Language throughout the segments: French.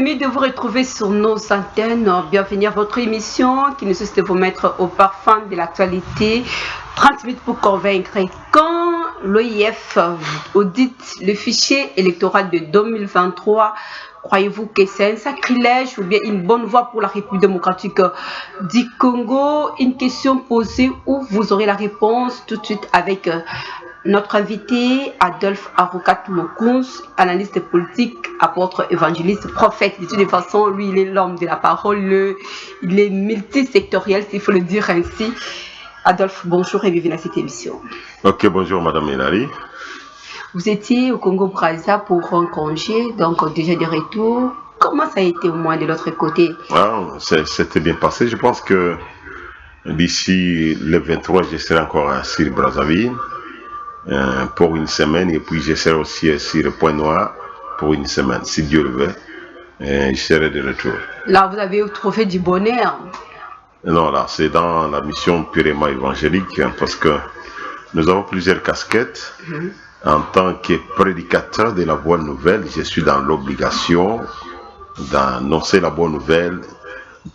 ému de vous retrouver sur nos antennes. Bienvenue à votre émission qui ne cesse de vous mettre au parfum de l'actualité. 30 minutes pour convaincre. Quand l'OIF audite le fichier électoral de 2023, croyez-vous que c'est un sacrilège ou bien une bonne voie pour la République démocratique du Congo? Une question posée où vous aurez la réponse tout de suite avec notre invité, Adolphe Arokat Mokuns, analyste politique, apôtre, évangéliste, prophète. De toute façon, lui, il est l'homme de la parole, il est multisectoriel, s'il faut le dire ainsi. Adolphe, bonjour et bienvenue à cette émission. Ok, bonjour Madame Hélary. Vous étiez au Congo-Brazza pour un congé, donc déjà de retour. Comment ça a été au moins de l'autre côté? C'était bien passé. Je pense que d'ici le 23, je serai encore à Brazzaville pour une semaine, et puis je serai aussi sur le Point Noir pour une semaine, si Dieu le veut. Je serai de retour. Là, vous avez trouvé du bonheur? Non, là, c'est dans la mission purement évangélique, parce que nous avons plusieurs casquettes. En tant que prédicateur de la bonne nouvelle, je suis dans l'obligation d'annoncer la bonne nouvelle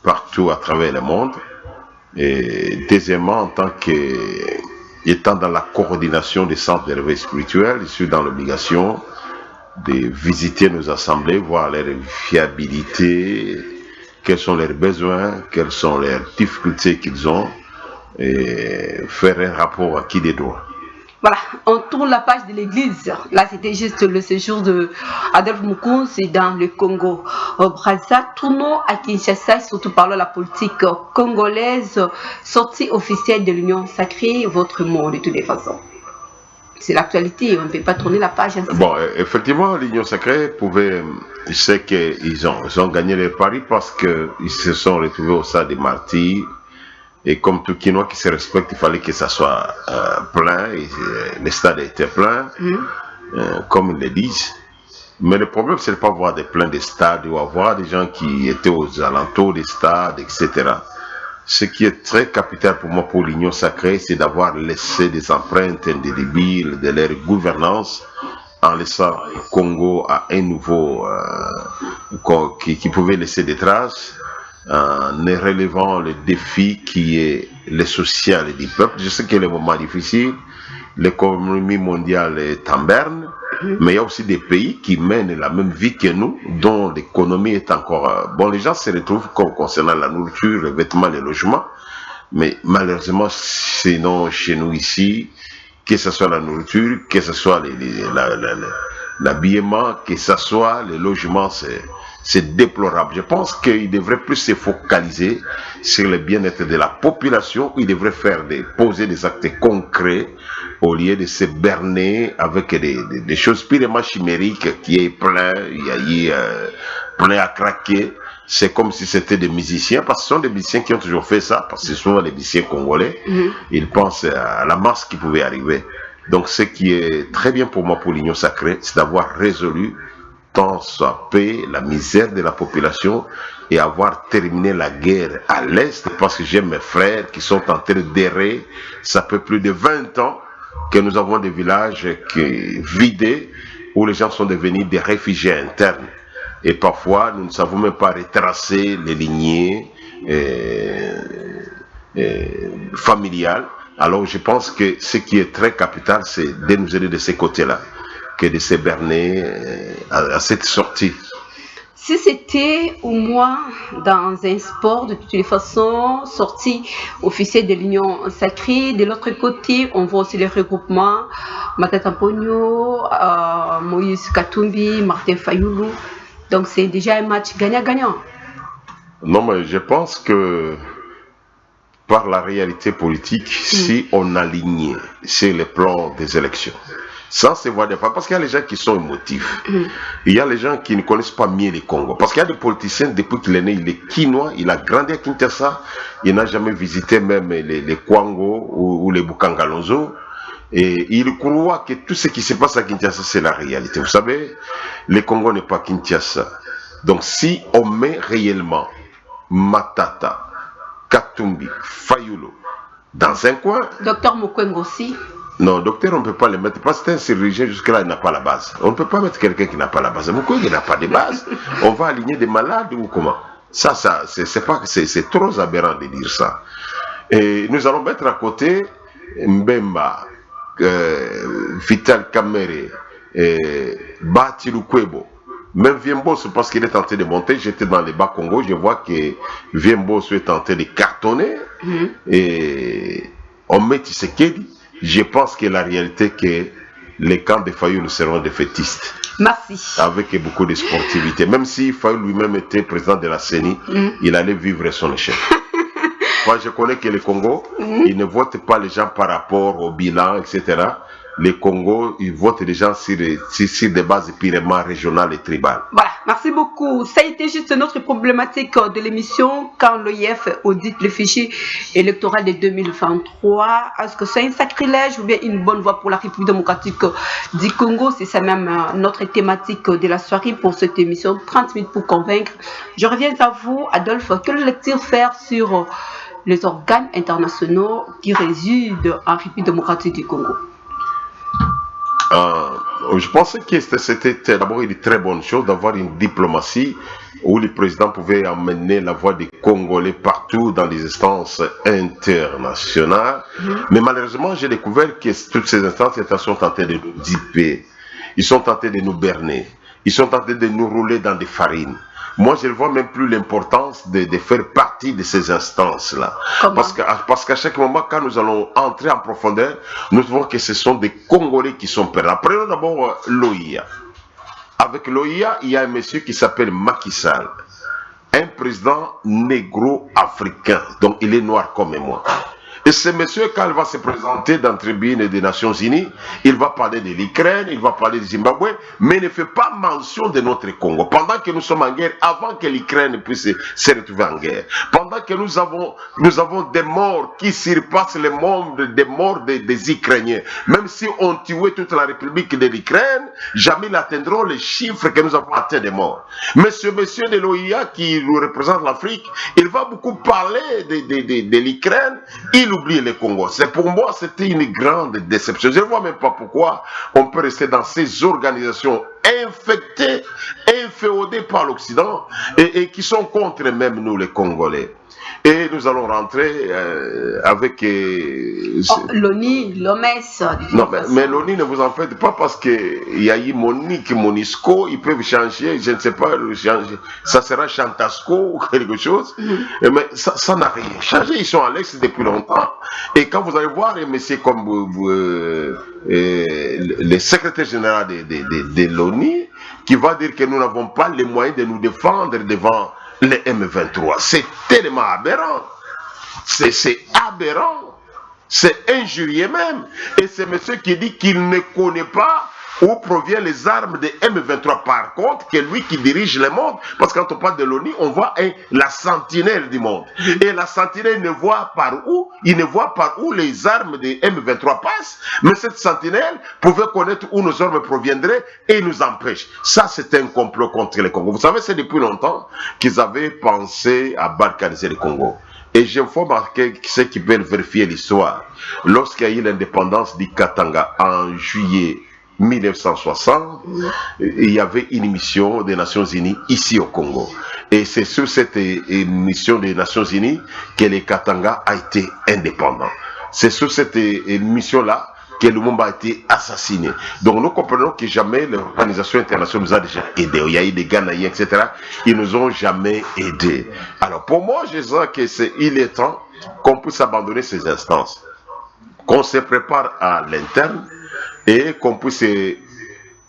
partout à travers le monde. Et deuxièmement, en tant qu'étant dans la coordination des centres de réveil spirituel, je suis dans l'obligation de visiter nos assemblées, voir leur fiabilité, quels sont leurs besoins, quelles sont les difficultés qu'ils ont, et faire un rapport à qui des droits. Voilà, on tourne la page de l'église. Là, c'était juste le séjour de Adolphe Mokuns dans le Congo. Brazza, tournons à Kinshasa, surtout parlons de la politique congolaise, sortie officielle de l'Union sacrée, votre mot de toutes les façons. C'est l'actualité, on ne peut pas tourner la page ainsi. Bon, effectivement, l'Union sacrée pouvait, je sais qu'ils ont gagné les paris parce qu'ils se sont retrouvés au stade des martyrs. Et comme tout Quinois qui se respecte, il fallait que ça soit plein, et le stade était plein, comme ils le disent. Mais le problème, c'est de ne pas voir plein de stades ou avoir des gens qui étaient aux alentours des stades, etc. Ce qui est très capital pour moi, pour l'Union sacrée, c'est d'avoir laissé des empreintes indélébiles de leur gouvernance, en laissant le Congo à un niveau qui pouvait laisser des traces, en relevant le défi qui est le social du peuple. Je sais que le moment difficile, l'économie mondiale est en berne, mais il y a aussi des pays qui mènent la même vie que nous, dont l'économie est encore... Bon, les gens se retrouvent comme concernant la nourriture, les vêtements, les logements, mais malheureusement, sinon chez nous ici, que ce soit la nourriture, que ce soit l'habillement, que ce soit les logements, c'est déplorable. Je pense qu'il devrait plus se focaliser sur le bien-être de la population. Il devrait poser des actes concrets au lieu de se berner avec des choses purement chimériques qui est plein, il y a plein à craquer. C'est comme si c'était des musiciens, parce que ce sont des musiciens qui ont toujours fait ça, parce que ce sont des musiciens congolais. Ils pensent à la masse qui pouvait arriver. Donc ce qui est très bien pour moi, pour l'Union sacrée, c'est d'avoir résolu tant soit paix, la misère de la population, et avoir terminé la guerre à l'Est, parce que j'ai mes frères qui sont en train d'errer. Ça fait plus de 20 ans que nous avons des villages vidés, où les gens sont devenus des réfugiés internes. Et parfois, nous ne savons même pas retracer les lignées familiales. Alors je pense que ce qui est très capital, c'est de nous aider de ces côtés-là, que de se berner à cette sortie. Si c'était au moins dans un sport, de toutes les façons, sortie officielle de l'Union sacrée, de l'autre côté, on voit aussi les regroupements, Matata Pogno, Moïse Katumbi, Martin Fayoulou. Donc c'est déjà un match gagnant-gagnant. Non, mais je pense que par la réalité politique, si on alignait sur le plan des élections, sans se voir des fois, parce qu'il y a les gens qui sont émotifs, il y a les gens qui ne connaissent pas mieux les Congo, parce qu'il y a des politiciens, depuis qu'il est né, il est Quinois, il a grandi à Kinshasa, il n'a jamais visité même les Kwango ou les Bukangalonzo, et il croit que tout ce qui se passe à Kinshasa, c'est la réalité. Vous savez, le Congo n'est pas Kinshasa. Donc si on met réellement Matata, Katumbi, Fayulu dans un coin... Docteur Mokwenge aussi. Non, docteur, on ne peut pas le mettre parce que c'est un chirurgien jusque-là, il n'a pas la base. On ne peut pas mettre quelqu'un qui n'a pas la base. Pourquoi il n'a pas de base? On va aligner des malades ou comment? Ça c'est trop aberrant de dire ça. Et nous allons mettre à côté Mbemba, Vital Kamere, Bati Lukwebo. Même Viemboso, parce qu'il est tenté de monter, j'étais dans les bas Congo, je vois que Viemboso est tenté de cartonner. Et on met Tshisekedi. Je pense que la réalité est que les camps de Fayou seront défaitistes. Merci. Avec beaucoup de sportivité. Même si Fayou lui-même était président de la CENI, il allait vivre son échec. Moi, je connais que le Congo, ils ne votent pas les gens par rapport au bilan, etc. Le Congo, ils votent les gens sur des bases purement régionales et tribales. Voilà, merci beaucoup. Ça a été juste notre problématique de l'émission quand l'OIF audite le fichier électoral de 2023. Est-ce que c'est un sacrilège ou bien une bonne voie pour la République démocratique du Congo? C'est ça même notre thématique de la soirée pour cette émission 30 minutes pour convaincre. Je reviens à vous, Adolphe. Quelle lecture faire sur les organes internationaux qui résident en République démocratique du Congo? Je pensais que c'était d'abord une très bonne chose d'avoir une diplomatie où le président pouvait amener la voix des Congolais partout dans les instances internationales. Mais malheureusement, j'ai découvert que toutes ces instances sont tentées de nous diper. Ils sont tentés de nous berner. Ils sont tentés de nous rouler dans des farines. Moi, je ne vois même plus l'importance de faire partie de ces instances-là. Parce qu'à chaque moment, quand nous allons entrer en profondeur, nous voyons que ce sont des Congolais qui sont perdants. Prenons d'abord l'OIA. Avec l'OIA, il y a un monsieur qui s'appelle Macky Sall, un président négro-africain. Donc, il est noir comme moi. Et ce monsieur, quand il va se présenter dans la tribune des Nations Unies, il va parler de l'Ukraine, il va parler du Zimbabwe, mais il ne fait pas mention de notre Congo. Pendant que nous sommes en guerre, avant que l'Ukraine puisse se retrouver en guerre, pendant que nous avons des morts qui surpassent le monde des morts des Ukrainiens, même si on tuait toute la République de l'Ukraine, jamais ils atteindront les chiffres que nous avons atteints des morts. Mais ce monsieur de l'OIA qui nous représente l'Afrique, il va beaucoup parler de l'Ukraine, il oublie le Congo. Pour moi, c'était une grande déception. Je ne vois même pas pourquoi on peut rester dans ces organisations infectées, inféodées par l'Occident et qui sont contre même nous, les Congolais. Et nous allons rentrer avec... l'ONU, l'OMS. Non, mais l'ONU, ne vous en faites pas parce qu'il y a eu Monique, Monisco, ils peuvent changer, je ne sais pas, changer. Ça sera Chantasco ou quelque chose. Mais ça n'a rien changé, ils sont à l'Est depuis longtemps. Et quand vous allez voir un monsieur comme le secrétaire général de l'ONU, qui va dire que nous n'avons pas les moyens de nous défendre devant les M23. C'est tellement aberrant. C'est aberrant. C'est injurieux même. Et c'est monsieur qui dit qu'il ne connaît pas où proviennent les armes des M23. Par contre, c'est lui qui dirige le monde. Parce que quand on parle de l'ONU, on voit la sentinelle du monde. Et la sentinelle ne voit par où, il ne voit par où les armes des M23 passent. Mais cette sentinelle pouvait connaître où nos armes proviendraient et nous empêche. Ça, c'est un complot contre le Congo. Vous savez, c'est depuis longtemps qu'ils avaient pensé à balkaniser le Congo. Et j'informe ceux qui veulent vérifier l'histoire. Lorsqu'il y a eu l'indépendance du Katanga en juillet 1960, il y avait une mission des Nations Unies ici au Congo. Et c'est sur cette mission des Nations Unies que le Katanga a été indépendant. C'est sur cette mission-là que Lumumba a été assassiné. Donc nous comprenons que jamais l'organisation internationale nous a déjà aidés. Il y a eu des Ghanéens, etc. Ils nous ont jamais aidés. Alors pour moi, je sens qu'il est temps qu'on puisse abandonner ces instances, qu'on se prépare à l'interne et qu'on puisse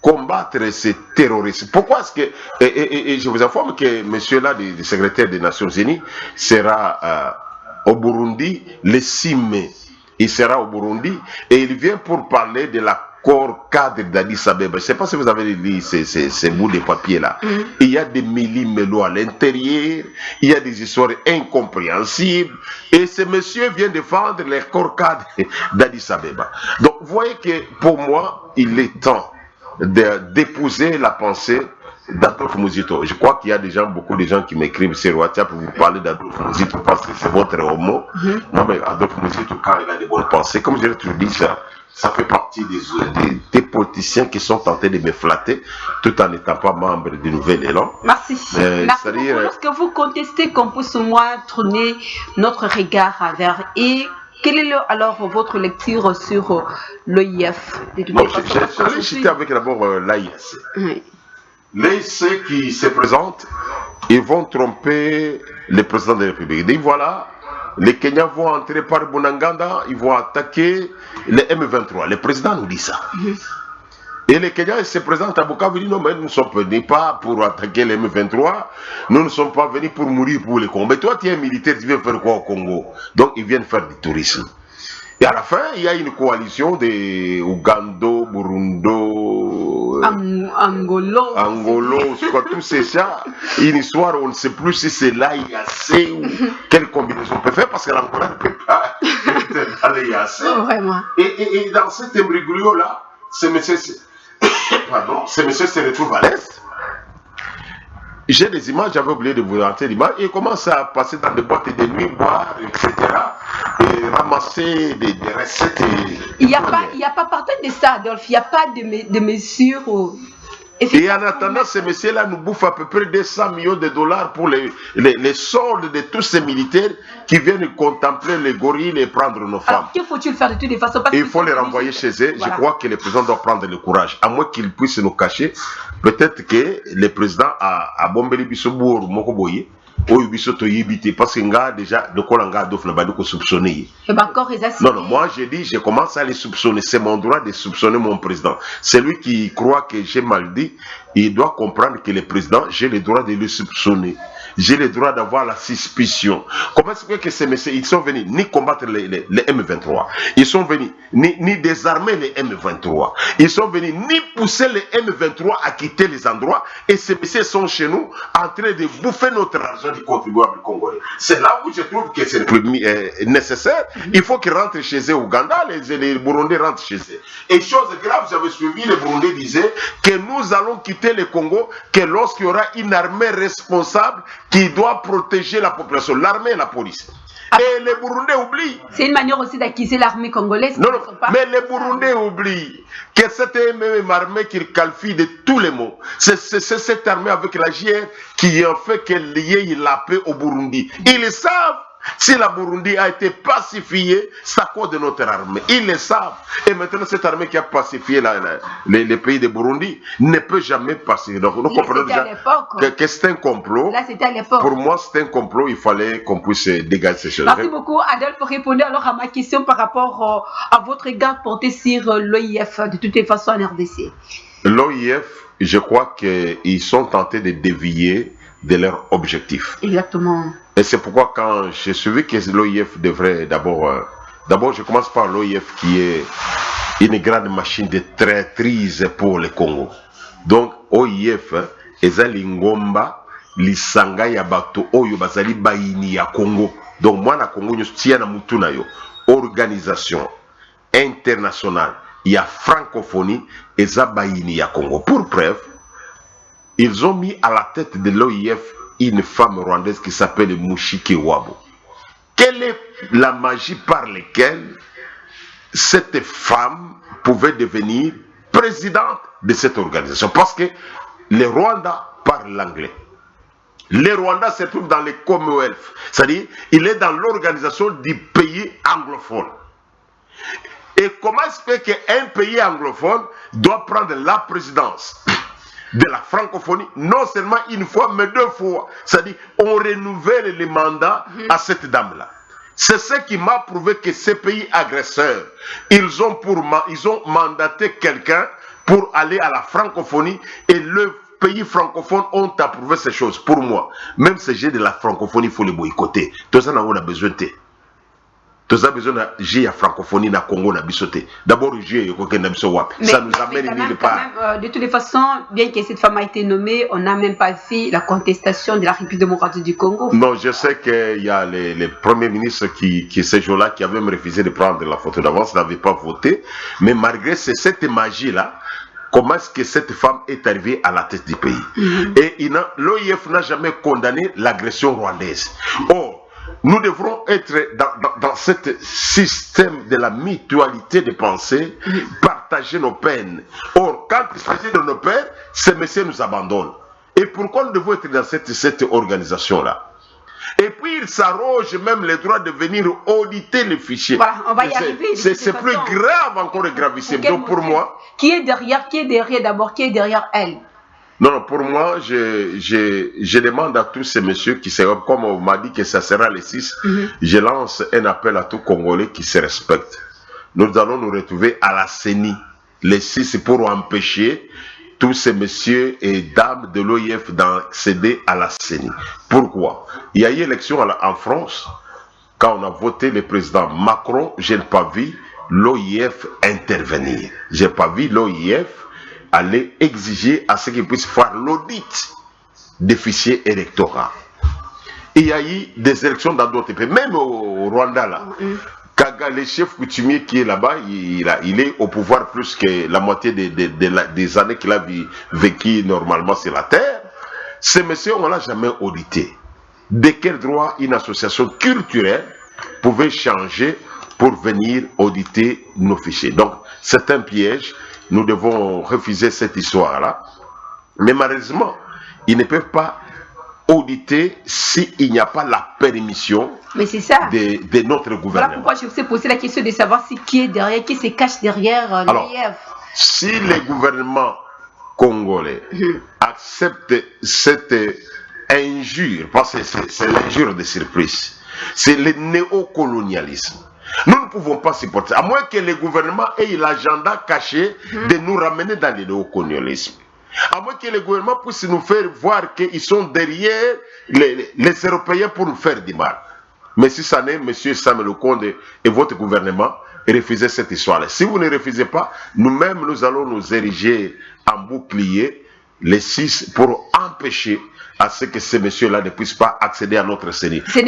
combattre ces terroristes. Pourquoi est-ce que... Et je vous informe que monsieur là, le secrétaire des Nations Unies, sera au Burundi le 6 mai. Il sera au Burundi et il vient pour parler de l'accord cadre d'Addis Abeba. Je ne sais pas si vous avez lu ces bouts de papier là. Il y a des millimélos à l'intérieur, il y a des histoires incompréhensibles et ce monsieur vient défendre l'accord cadre d'Addis Abeba. Donc vous voyez que pour moi, il est temps d'épouser la pensée d'Adolphe Muzito. Je crois qu'il y a beaucoup de gens qui m'écrivent sur WhatsApp pour vous parler d'Adolphe Muzito parce que c'est votre homo. Non, mais Adolphe Muzito, quand il a des bonnes pensées, comme je l'ai toujours dit, ça fait partie des politiciens qui sont tentés de me flatter tout en n'étant pas membre du Nouvel Élan. Merci. Merci beaucoup. Lorsque vous contestez qu'on puisse au moins tourner notre regard vers et quelle est alors votre lecture sur l'OIF? J'allais citer avec d'abord l'AIS. Oui. L'AIC qui se présente, ils vont tromper le président de la République. Ils disent voilà, les Kenyans vont entrer par Bunagana, ils vont attaquer les M23. Le président nous dit ça. Et les Kenyans se présentent à Bukavu, ils disent non, mais nous ne sommes venus pas pour attaquer les M23, nous ne sommes pas venus pour mourir pour les Congos. Mais toi, tu es militaire, tu viens faire quoi au Congo? Donc, ils viennent faire du tourisme. Et à la fin, il y a une coalition de Ougando, Burundo, Angolo, tous ces gens. Une histoire, on ne sait plus si c'est l'AIAC ou quelle combinaison on peut faire parce que l'Angola ne peut pas être dans l'AIAC. Et dans cet imbroglio-là, ce monsieur se retrouve à l'Est. J'ai des images, j'avais oublié de vous montrer l'image, et il commence à passer dans des boîtes de nuit, boire, etc. Et ramasser des recettes. Il n'y a pas partant de ça, Adolphe, il n'y a pas de mesures. Et en attendant, ces messieurs-là nous bouffent à peu près 200 millions de dollars pour les soldes de tous ces militaires qui viennent contempler les gorilles et prendre nos femmes. Alors, que faut-il faire de toutes les façons? Il faut les renvoyer chez eux. Voilà. Je crois que le président doit prendre le courage. À moins qu'il puisse nous cacher. Peut-être que le président a bombé Bissobour Mokoboye. Parce que déjà, le Kolanga doit soupçonner. Non, moi j'ai dit, je commence à les soupçonner. C'est mon droit de soupçonner mon président. Celui qui croit que j'ai mal dit, il doit comprendre que le président, j'ai le droit de le soupçonner. J'ai le droit d'avoir la suspicion. Comment est-ce que ces messieurs, ils sont venus ni combattre les M23, ils sont venus ni désarmer les M23, ils sont venus ni pousser les M23 à quitter les endroits, et ces messieurs sont chez nous en train de bouffer notre argent du contribuable congolais. C'est là où je trouve que c'est plus nécessaire. Il faut qu'ils rentrent chez eux au Ouganda, les Burundais rentrent chez eux. Et chose grave, j'avais suivi, les Burundais disaient que nous allons quitter le Congo que lorsqu'il y aura une armée responsable qui doit protéger la population, l'armée et la police. Et les Burundais oublient. C'est une manière aussi d'acquiser l'armée congolaise. Non, mais les Burundais oublient que cette même armée qu'ils qualifient de tous les mots, c'est cette armée avec la JR qui en fait qu'elle liée la paix au Burundi. Ils le savent. Si la Burundi a été pacifiée, c'est à cause de notre armée. Ils le savent. Et maintenant, cette armée qui a pacifié les pays de Burundi ne peut jamais passer. Donc, nous comprenons déjà que c'est un complot. Là, c'était à l'époque. Pour moi, c'est un complot. Il fallait qu'on puisse dégager ces choses. Merci beaucoup, Adolphe, pour répondre alors à ma question par rapport à votre regard porté sur l'OIF, de toutes les façons en RDC. L'OIF, je crois qu'ils sont tentés de dévier de leur objectif. Exactement. Et c'est pourquoi quand j'ai suivi que l'OIF devrait d'abord je commence par l'OIF qui est une grande machine de traîtrise pour le Congo. Donc OIF ezali ngomba lisanga ya bato oyo bazali bayini ya Congo. Donc moi na Congo nous tia na mutu na yo organisation internationale ya francophonie eza bayini ya Congo. Pour preuve, ils ont mis à la tête de l'OIF une femme rwandaise qui s'appelle Mushiki Wabo. Quelle est la magie par laquelle cette femme pouvait devenir présidente de cette organisation? Parce que le Rwanda parle l'anglais. Le Rwanda se trouve dans le Commonwealth, c'est-à-dire il est dans l'organisation du pays anglophone. Et comment se fait qu'un pays anglophone doit prendre la présidence de la francophonie, non seulement une fois, mais 2 fois. C'est-à-dire, on renouvelle les mandats à cette dame-là. C'est ce qui m'a prouvé que ces pays agresseurs, ils ont mandaté quelqu'un pour aller à la francophonie, et le pays francophone ont approuvé ces choses. Pour moi, même ces jeux de la francophonie, il faut les boycotter. Tout ça, on a besoin de. Tout a besoin de jouer à francophonie na Congo na bisoté. D'abord jouer ça nous amène nulle part. De toutes les façons, bien que cette femme a été nommée, on n'a même pas fait la contestation de la République démocratique du Congo. Non, je sais qu'il y a les premiers ministres qui ces jours-là qui avaient même refusé de prendre la photo d'avance, n'avaient pas voté. Mais malgré cette magie-là, comment est-ce que cette femme est arrivée à la tête du pays. Et l'OIF n'a jamais condamné l'agression rwandaise. Or, nous devrons être dans ce système de la mutualité de pensée, partager nos peines. Or, quand il s'agit de nos peines, ces messieurs nous abandonnent. Et pourquoi nous devons être dans cette organisation-là? Et puis, ils s'arrogent même le droit de venir auditer les fichiers. Voilà, on va y arriver. C'est plus grave encore, gravissime. Donc, pour moi... Qui est derrière d'abord? Qui est derrière elle? Non, pour moi, je demande à tous ces messieurs qui seront, comme on m'a dit que ça sera les 6, je lance un appel à tous Congolais qui se respectent. Nous allons nous retrouver à la CENI, les 6, pour empêcher tous ces messieurs et dames de l'OIF d'accéder à la CENI. Pourquoi? Il y a eu élection en France, quand on a voté le président Macron, je n'ai pas vu l'OIF intervenir. Je n'ai pas vu l'OIF aller exiger à ce qu'ils puissent faire l'audit des fichiers électoraux. Il y a eu des élections dans d'autres pays, même au Rwanda, là. Kaga, le chef coutumier qui est là-bas, il est au pouvoir plus que la moitié des années qu'il a vécu normalement sur la terre. Ces messieurs, on ne l'a jamais audité. De quel droit une association culturelle pouvait changer pour venir auditer nos fichiers? Donc, c'est un piège. Nous devons refuser cette histoire-là. Mais malheureusement, ils ne peuvent pas auditer s'il n'y a pas la permission de notre gouvernement. Voilà pourquoi je vous ai posé la question de savoir qui est derrière, qui se cache derrière l'OIF. Si le gouvernement congolais accepte cette injure, parce que c'est l'injure de surprise, c'est le néocolonialisme. Nous ne pouvons pas supporter, à moins que le gouvernement ait l'agenda caché de nous ramener dans le néocolonialisme. À moins que le gouvernement puisse nous faire voir qu'ils sont derrière les Européens pour nous faire du mal. Mais si ça n'est M. Samuel Okonde et votre gouvernement, refusez cette histoire-là. Si vous ne refusez pas, nous-mêmes, nous allons nous ériger en bouclier, les 6, pour empêcher à ce que ces messieurs-là ne puissent pas accéder à notre CENI. Ce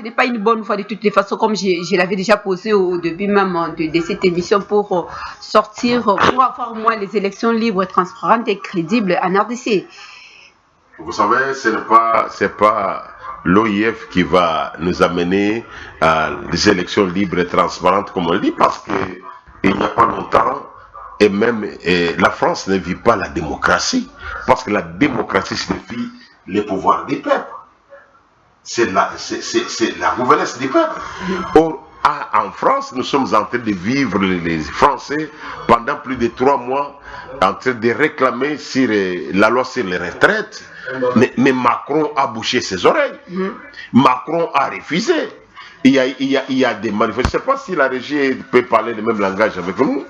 n'est pas une bonne fois de toutes les façons, comme je l'avais déjà posé au début même de cette émission, pour sortir, pour avoir moins les élections libres, transparentes et crédibles en RDC. Vous savez, ce n'est pas l'OIF qui va nous amener à des élections libres et transparentes, comme on le dit, parce qu'il n'y a pas longtemps, et même la France ne vit pas la démocratie, parce que la démocratie signifie le pouvoir des peuples. C'est la gouvernance des peuples. Or, en France, nous sommes en train de vivre, les Français, pendant plus de 3 mois, en train de réclamer sur la loi sur les retraites. Mais Macron a bouché ses oreilles. Macron a refusé. Il y a des manifestations. Je ne sais pas si la régie peut parler le même langage avec nous.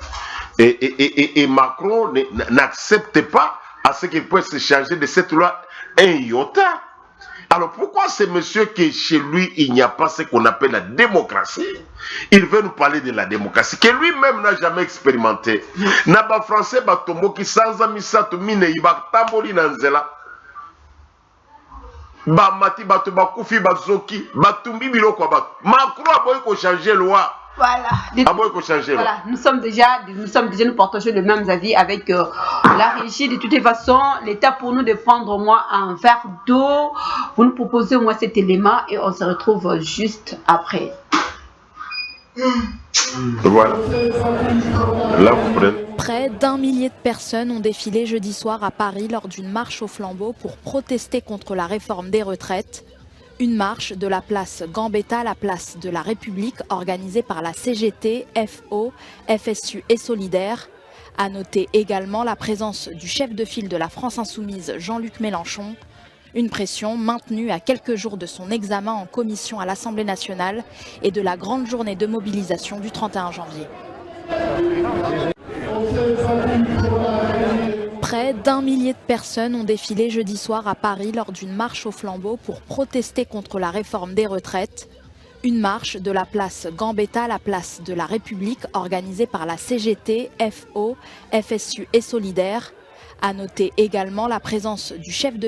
Et Macron n'accepte pas à ce qu'il puisse se changer de cette loi un iota. Alors pourquoi ce monsieur que chez lui il n'y a pas ce qu'on appelle la démocratie, il veut nous parler de la démocratie que lui-même n'a jamais expérimenté. Naba français batombo qui sans amisato mine ibakamboli nanzela. Ba mati bato bakufi bazoki batumbi biloko bato. Macron a boy ko changer loi. Voilà. Nous partageons le même avis avec la régie. De toutes les façons, l'État pour nous de prendre au moins un verre d'eau. Vous nous proposez au moins cet élément et on se retrouve juste après. Voilà. Là, vous prenez. Près d'1 millier de personnes ont défilé jeudi soir à Paris lors d'une marche au flambeau pour protester contre la réforme des retraites. Une marche de la place Gambetta à la place de la République organisée par la CGT, FO, FSU et Solidaire. À noter également la présence du chef de file de la France Insoumise, Jean-Luc Mélenchon. Une pression maintenue à quelques jours de son examen en commission à l'Assemblée nationale et de la grande journée de mobilisation du 31 janvier. Près d'1 millier de personnes ont défilé jeudi soir à Paris lors d'une marche au flambeau pour protester contre la réforme des retraites. Une marche de la place Gambetta à la place de la République organisée par la CGT, FO, FSU et Solidaire. À noter également la présence du chef de file